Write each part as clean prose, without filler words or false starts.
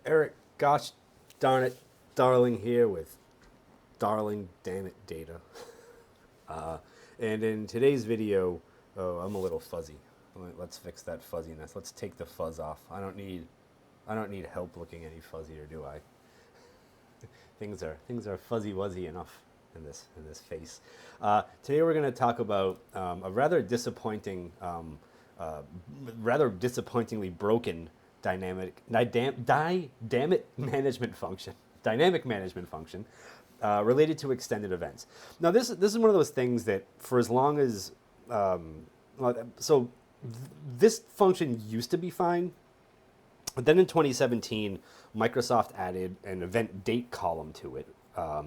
Eric, gosh darn it, darling here with darling damn it data. And in today's video, oh, I'm a little fuzzy. Let's fix that fuzziness. Let's take the fuzz off. I don't need help looking any fuzzier, do I? Things are fuzzy wuzzy enough in this face. Today we're going to talk about a rather disappointingly broken dynamic management function related to extended events. Now this is one of those things that for as long as this function used to be fine, but then in 2017 Microsoft added an event date column to it,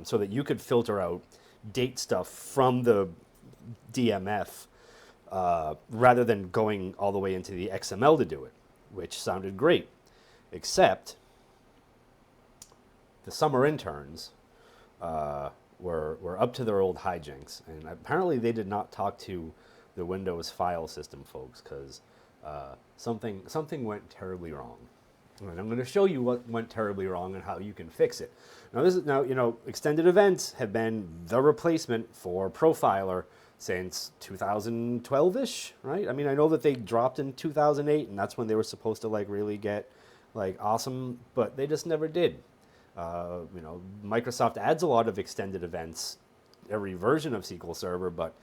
so that you could filter out date stuff from the DMF rather than going all the way into the XML to do it, which sounded great, except the summer interns were up to their old hijinks, and apparently they did not talk to the Windows file system folks, because something went terribly wrong. And I'm going to show you what went terribly wrong and how you can fix it. Now, extended events have been the replacement for Profiler since 2012-ish, right? I mean, I know that they dropped in 2008, and that's when they were supposed to really get awesome, but they just never did. Microsoft adds a lot of extended events every version of SQL Server, but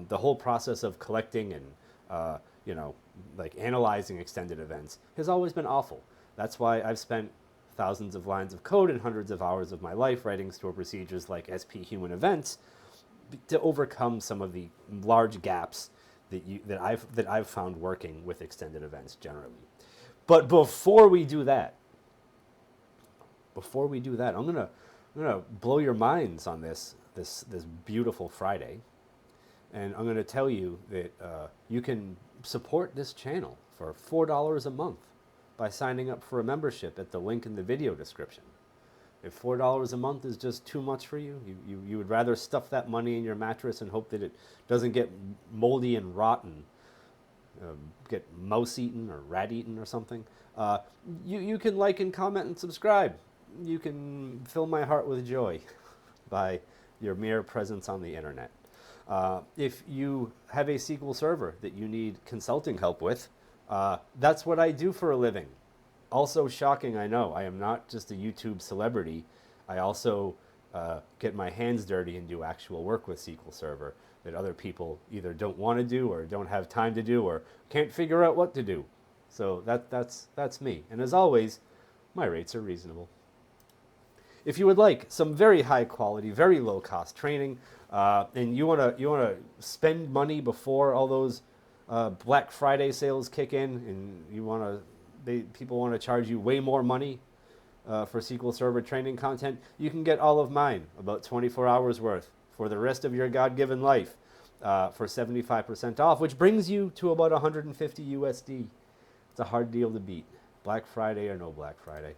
the whole process of collecting and analyzing extended events has always been awful. That's why I've spent thousands of lines of code and hundreds of hours of my life writing store procedures like SP human events to overcome some of the large gaps that I've found working with extended events generally. But before we do that, I'm gonna blow your minds on this beautiful Friday, and I'm gonna tell you that you can support this channel for $4 a month by signing up for a membership at the link in the video description. If $4 a month is just too much for you, you would rather stuff that money in your mattress and hope that it doesn't get moldy and rotten, get mouse eaten or rat eaten or something, you can like and comment and subscribe. You can fill my heart with joy by your mere presence on the internet. If you have a SQL Server that you need consulting help with, that's what I do for a living. Also shocking, I know. I am not just a YouTube celebrity. I also get my hands dirty and do actual work with SQL Server that other people either don't want to do or don't have time to do or can't figure out what to do. So that's me. And as always, my rates are reasonable. If you would like some very high quality, very low cost training, and you wanna spend money before all those Black Friday sales kick in, and people want to charge you way more money for SQL Server training content, you can get all of mine, about 24 hours worth, for the rest of your God-given life, for 75% off, which brings you to about 150 USD. It's a hard deal to beat, Black Friday or no Black Friday.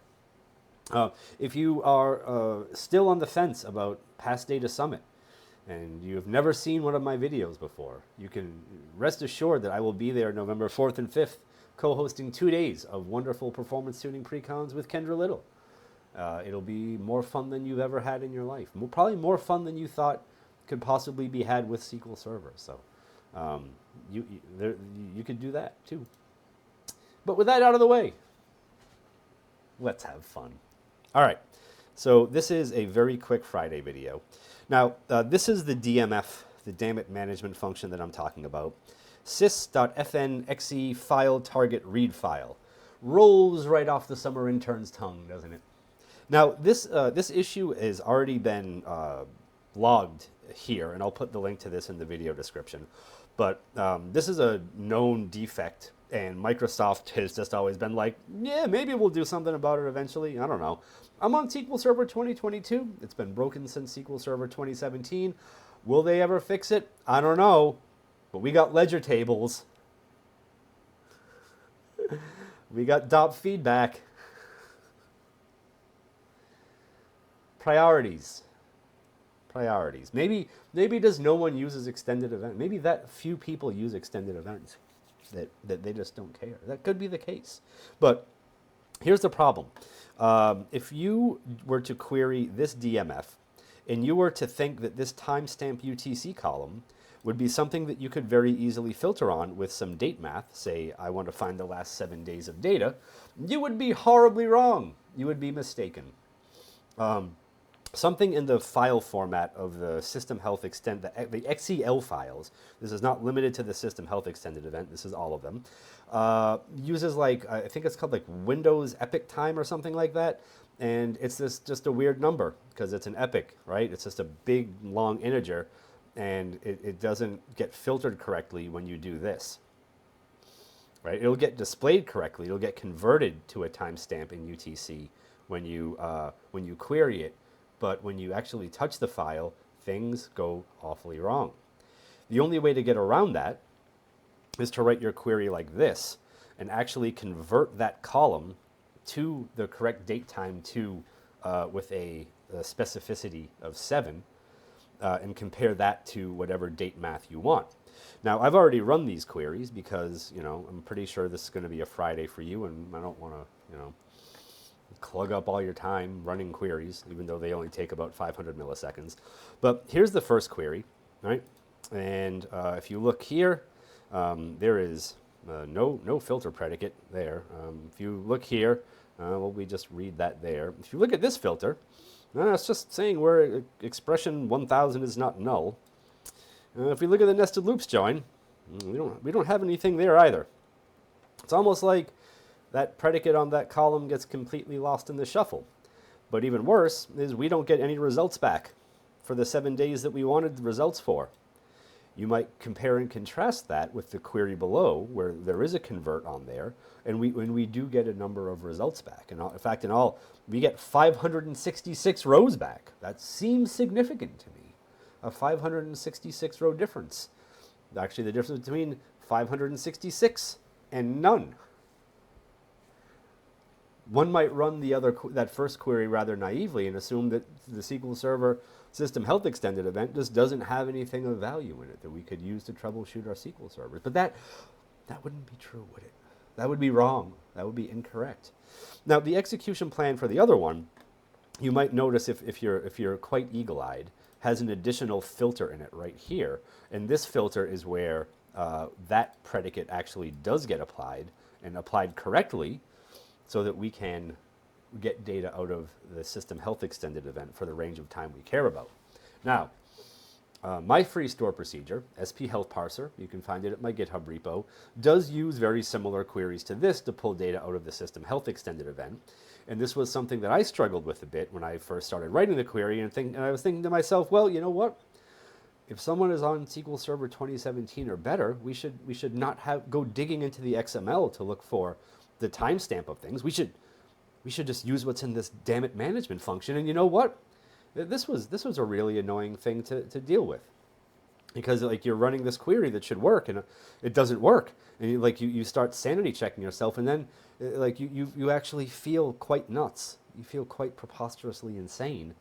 If you are still on the fence about Past Data Summit, and you have never seen one of my videos before, you can rest assured that I will be there November 4th and 5th, co-hosting 2 days of wonderful performance tuning pre-cons with Kendra Little. It'll be more fun than you've ever had in your life. Probably more fun than you thought could possibly be had with SQL Server. So you could do that too. But with that out of the way, let's have fun. All right, so this is a very quick Friday video. Now, this is the DMF, the dammit management function that I'm talking about. sys.fn.exe file target read file. Rolls right off the summer intern's tongue, doesn't it? Now, this issue has already been logged here, and I'll put the link to this in the video description. But this is a known defect, and Microsoft has just always been like, yeah, maybe we'll do something about it eventually. I don't know. I'm on SQL Server 2022. It's been broken since SQL Server 2017. Will they ever fix it? I don't know. But we got ledger tables. We got DOP feedback. Priorities. Maybe does no one uses extended event? Maybe that few people use extended events that they just don't care. That could be the case. But here's the problem. If you were to query this DMF and you were to think that this timestamp UTC column would be something that you could very easily filter on with some date math, say I want to find the last 7 days of data, you would be horribly wrong. You would be mistaken. Something in the file format of the system health extend, the XEL files, this is not limited to the system health extended event, this is all of them, uses like, I think it's called like Windows epic time or something like that, and it's just a weird number because it's an epic, right? It's just a big long integer, and it doesn't get filtered correctly when you do this, right? It'll get displayed correctly, it'll get converted to a timestamp in UTC when you query it. But when you actually touch the file, things go awfully wrong. The only way to get around that is to write your query like this and actually convert that column to the correct date time with a specificity of 7 and compare that to whatever date math you want. Now, I've already run these queries because, I'm pretty sure this is going to be a Friday for you, and I don't want to, clug up all your time running queries, even though they only take about 500 milliseconds. But here's the first query, right? And if you look here, there is no filter predicate there. If you look here, well, we just read that there. If you look at this filter, it's just saying where expression 1000 is not null. If we look at the nested loops join, we don't have anything there either. It's almost like that predicate on that column gets completely lost in the shuffle. But even worse is we don't get any results back for the 7 days that we wanted the results for. You might compare and contrast that with the query below where there is a convert on there, and we do get a number of results back. And in fact, in all, we get 566 rows back. That seems significant to me, a 566 row difference. Actually, the difference between 566 and none. One might run that first query rather naively and assume that the SQL Server System Health Extended event just doesn't have anything of value in it that we could use to troubleshoot our SQL servers. But that wouldn't be true, would it? That would be wrong. That would be incorrect. Now, the execution plan for the other one, you might notice if you're quite eagle-eyed, has an additional filter in it right here. And this filter is where that predicate actually does get applied, and applied correctly, so that we can get data out of the System Health Extended event for the range of time we care about. Now, my free store procedure, SP Health Parser, you can find it at my GitHub repo, does use very similar queries to this to pull data out of the System Health Extended event. And this was something that I struggled with a bit when I first started writing the query, and I was thinking to myself, well, you know what? If someone is on SQL Server 2017 or better, we should not go digging into the XML to look for the timestamp of things. We should just use what's in this damn it management function. And you know what? This was a really annoying thing to deal with, because like you're running this query that should work and it doesn't work, and you start sanity checking yourself, and then like you actually feel quite nuts. You feel quite preposterously insane,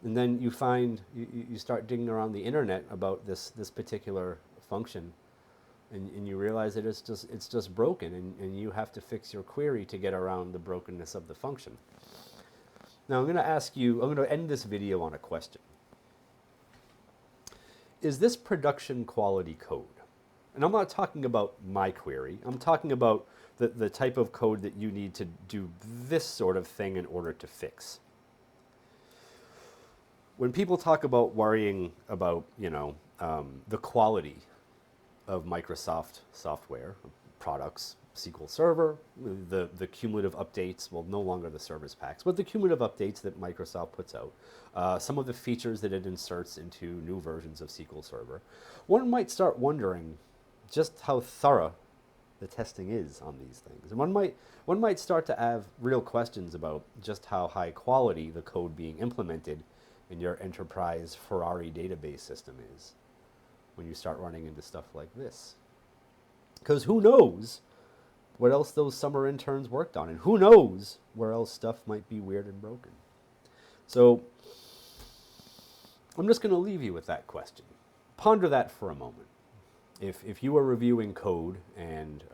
and then you find you start digging around the internet about this particular function. And you realize that it's just broken, and you have to fix your query to get around the brokenness of the function. Now I'm going to end this video on a question. Is this production quality code? And I'm not talking about my query. I'm talking about the type of code that you need to do this sort of thing in order to fix. When people talk about worrying about, the quality of Microsoft software products, SQL Server, the cumulative updates, well, no longer the service packs, but the cumulative updates that Microsoft puts out, some of the features that it inserts into new versions of SQL Server, one might start wondering just how thorough the testing is on these things. And one might start to have real questions about just how high quality the code being implemented in your enterprise Ferrari database system is when you start running into stuff like this. Because who knows what else those summer interns worked on, and who knows where else stuff might be weird and broken. So I'm just going to leave you with that question. Ponder that for a moment. If you were reviewing code and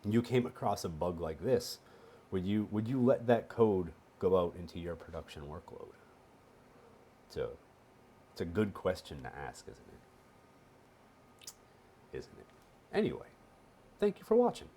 you came across a bug like this, Would you let that code go out into your production workload? It's a good question to ask, isn't it? Anyway, thank you for watching.